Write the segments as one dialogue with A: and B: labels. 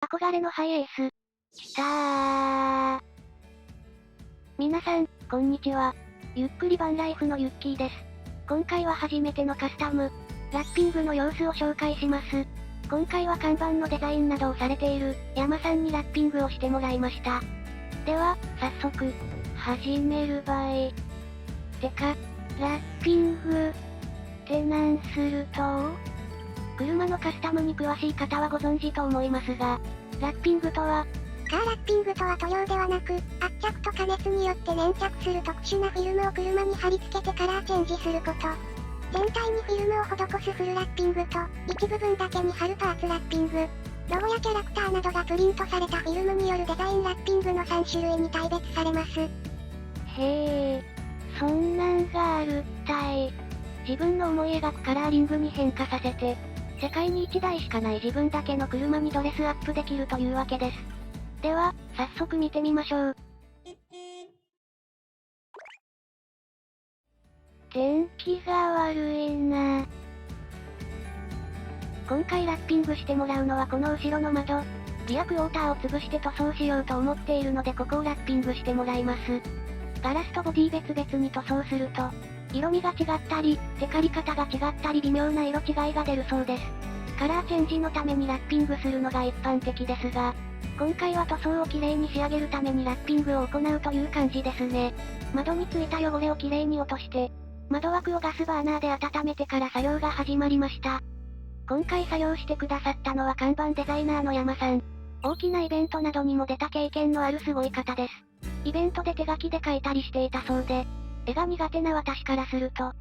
A: 憧れのハイエース。来たー。皆さん、こんにちは。ゆっくりバンライフのユッキーです。今回は初めてのカスタム、ラッピングの様子を紹介します。今回は看板のデザインなどをされている、山さんにラッピングをしてもらいました。では、早速、始めるばい。てか、ラッピング、ってなんすると車のカスタムに詳しい方はご存知と思いますが、ラッピングとは、
B: カーラッピングとは塗料ではなく、圧着と加熱によって粘着する特殊なフィルムを車に貼り付けてカラーチェンジすること。全体にフィルムを施すフルラッピングと、一部分だけに貼るパーツラッピング。ロゴやキャラクターなどがプリントされたフィルムによるデザインラッピングの3種類に大別されます。
A: へえ、そんなんがあるったい。自分の思い描くカラーリングに変化させて、世界に1台しかない自分だけの車にドレスアップできるというわけです。では、早速見てみましょう。天気が悪いな。今回ラッピングしてもらうのはこの後ろの窓。リアクォーターを潰して塗装しようと思っているのでここをラッピングしてもらいます。ガラスとボディ別々に塗装すると、色味が違ったり、テカり方が違ったり微妙な色違いが出るそうです。カラーチェンジのためにラッピングするのが一般的ですが、今回は塗装をきれいに仕上げるためにラッピングを行うという感じですね。窓についた汚れをきれいに落として、窓枠をガスバーナーで温めてから作業が始まりました。今回作業してくださったのは看板デザイナーの山さん。大きなイベントなどにも出た経験のあるすごい方です。イベントで手書きで書いたりしていたそうで、絵が苦手な私からすると、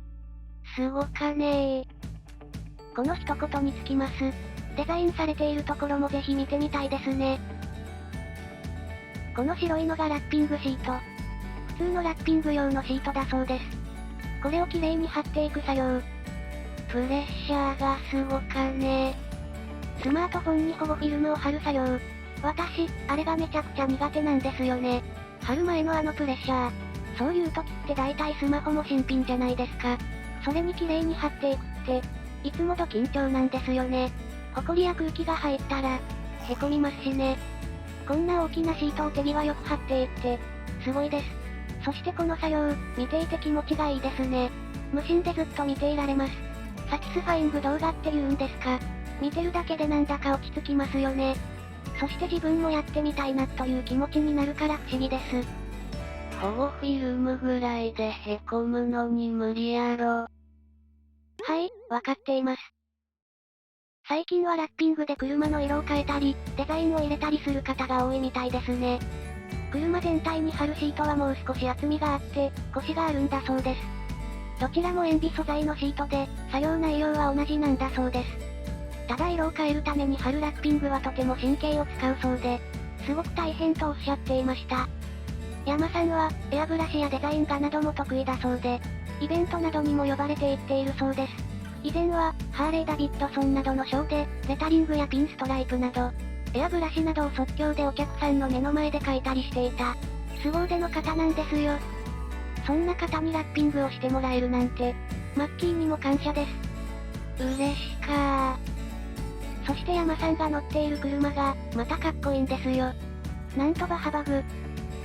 A: すごかねー。この一言につきます。デザインされているところもぜひ見てみたいですね。この白いのがラッピングシート。普通のラッピング用のシートだそうです。これをきれいに貼っていく作業。プレッシャーがすごかねー。スマートフォンに保護フィルムを貼る作業。私、あれがめちゃくちゃ苦手なんですよね。貼る前のあのプレッシャー。そういう時って大体スマホも新品じゃないですか。それに綺麗に貼っていくって、いつもど緊張なんですよね。ホコリや空気が入ったら、へこみますしね。こんな大きなシートを手際よく貼っていって、すごいです。そしてこの作業、見ていて気持ちがいいですね。無心でずっと見ていられます。サティスファイング動画って言うんですか。見てるだけでなんだか落ち着きますよね。そして自分もやってみたいなという気持ちになるから不思議です。保護フィルムぐらいでへこむのに無理やろ。はい、わかっています。最近はラッピングで車の色を変えたり、デザインを入れたりする方が多いみたいですね。車全体に貼るシートはもう少し厚みがあって、コシがあるんだそうです。どちらも塩ビ素材のシートで、作業内容は同じなんだそうです。ただ色を変えるために貼るラッピングはとても神経を使うそうで、すごく大変とおっしゃっていました。山さんは、エアブラシやデザイン画なども得意だそうで、イベントなどにも呼ばれていっているそうです。以前は、ハーレー・ダビッドソンなどのショーで、レタリングやピンストライプなど、エアブラシなどを即興でお客さんの目の前で描いたりしていた、凄腕の方なんですよ。そんな方にラッピングをしてもらえるなんて、マッキーにも感謝です。嬉しかー。そして山さんが乗っている車が、またかっこいいんですよ。なんとバハバグ。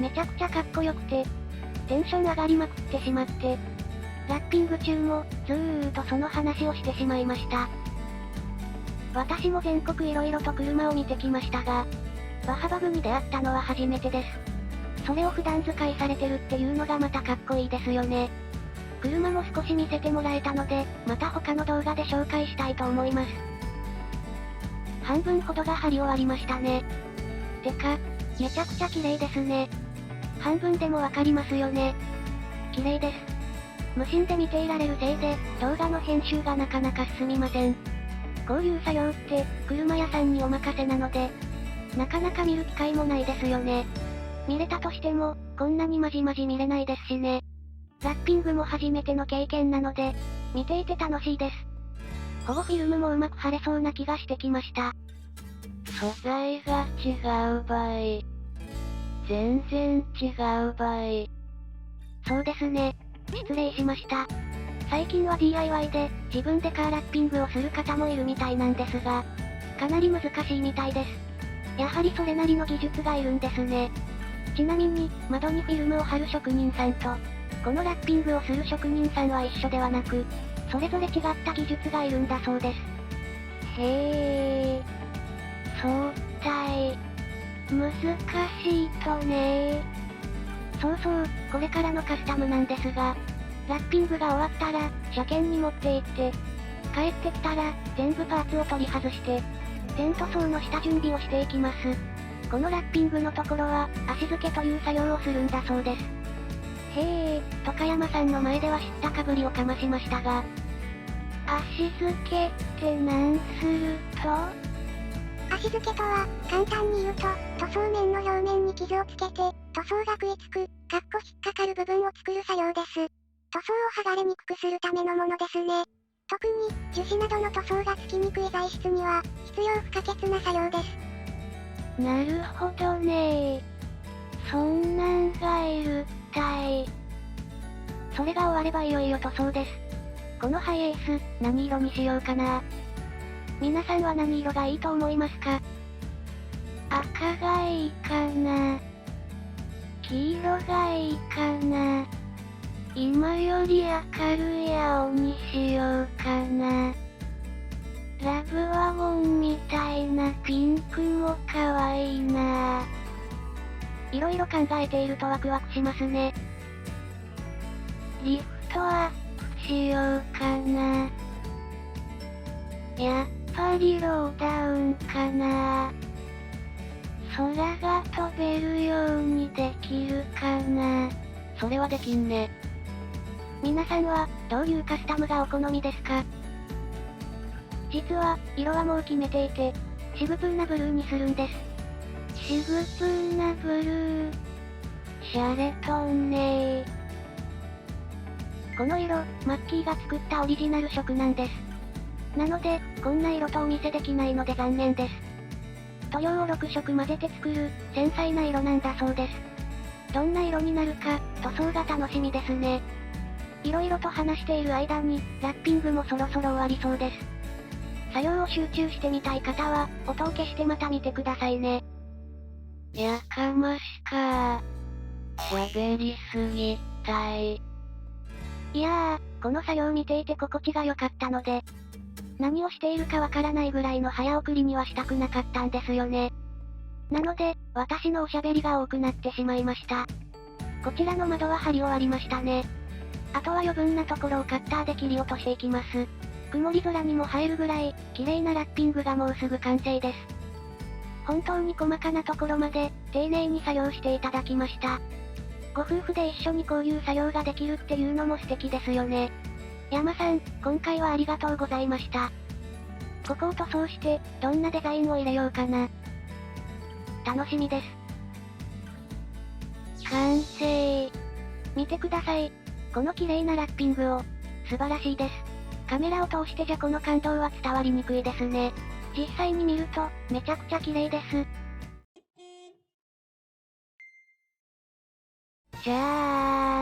A: めちゃくちゃかっこよくて、テンション上がりまくってしまって、ラッピング中も、ずーっとその話をしてしまいました。私も全国いろいろと車を見てきましたが、バハバグに出会ったのは初めてです。それを普段使いされてるっていうのがまたかっこいいですよね。車も少し見せてもらえたので、また他の動画で紹介したいと思います。半分ほどが貼り終わりましたね。てか、めちゃくちゃ綺麗ですね。半分でもわかりますよね。綺麗です。無心で見ていられるせいで、動画の編集がなかなか進みません。こういう作業って、車屋さんにお任せなので、なかなか見る機会もないですよね。見れたとしても、こんなにまじまじ見れないですしね。ラッピングも初めての経験なので、見ていて楽しいです。保護フィルムもうまく貼れそうな気がしてきました。素材が違う場合。全然違う場合。そうですね。失礼しました。最近は DIY で、自分でカーラッピングをする方もいるみたいなんですが、かなり難しいみたいです。やはりそれなりの技術がいるんですね。ちなみに、窓にフィルムを貼る職人さんと、このラッピングをする職人さんは一緒ではなく、それぞれ違った技術がいるんだそうです。へー。そうたい。難しいとねー。そうそう、これからのカスタムなんですが、ラッピングが終わったら、車検に持って行って、帰ってきたら、全部パーツを取り外して、全塗装の下準備をしていきます。このラッピングのところは、足付けという作業をするんだそうです。へー、トカヤマさんの前では知ったかぶりをかましましたが、足付けってなんすると？
B: 足付けとは、簡単に言うと、塗装面の表面に傷をつけて、塗装が食いつく、引っかかる部分を作る作業です。塗装を剥がれにくくするためのものですね。特に、樹脂などの塗装がつきにくい材質には、必要不可欠な作業です。
A: なるほどねー。そんなんがいるったい。それが終わればいよいよ塗装です。このハイエース、何色にしようかな。皆さんは何色がいいと思いますか？赤がいいかな。黄色がいいかな。今より明るい青にしようかな。ラブワゴンみたいなピンクも可愛いな。いろいろ考えているとワクワクしますね。リフトアップしようかな。やっぱりローダウンかな。空が飛べるようにできるかな。それはできんね。皆さんは、どういうカスタムがお好みですか？実は、色はもう決めていて、シグプーナブルーにするんです。シグプーナブルー。シャレとんねー。この色、マッキーが作ったオリジナル色なんです。なので、こんな色とお見せできないので残念です。塗料を6色混ぜて作る、繊細な色なんだそうです。どんな色になるか、塗装が楽しみですね。いろいろと話している間に、ラッピングもそろそろ終わりそうです。作業を集中してみたい方は、音を消してまた見てくださいね。やかましかー。喋りすぎたい。いやー、この作業見ていて心地が良かったので、何をしているかわからないぐらいの早送りにはしたくなかったんですよね。なので、私のおしゃべりが多くなってしまいました。こちらの窓は貼り終わりましたね。あとは余分なところをカッターで切り落としていきます。曇り空にも映えるぐらい、綺麗なラッピングがもうすぐ完成です。本当に細かなところまで、丁寧に作業していただきました。ご夫婦で一緒にこういう作業ができるっていうのも素敵ですよね。山さん、今回はありがとうございました。ここを塗装して、どんなデザインを入れようかな。楽しみです。完成。見てください。この綺麗なラッピングを。素晴らしいです。カメラを通してじゃこの感動は伝わりにくいですね。実際に見ると、めちゃくちゃ綺麗です。じゃ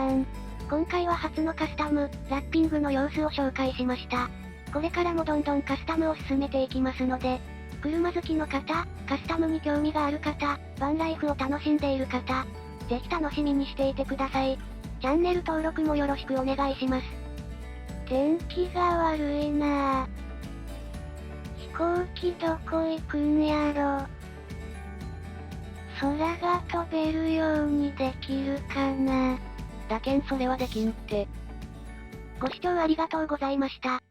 A: ーん。今回は初のカスタム、ラッピングの様子を紹介しました。これからもどんどんカスタムを進めていきますので、車好きの方、カスタムに興味がある方、バンライフを楽しんでいる方、ぜひ楽しみにしていてください。チャンネル登録もよろしくお願いします。天気が悪いなぁ。飛行機どこ行くんやろ。空が飛べるようにできるかな。だけんそれはできんって。ご視聴ありがとうございました。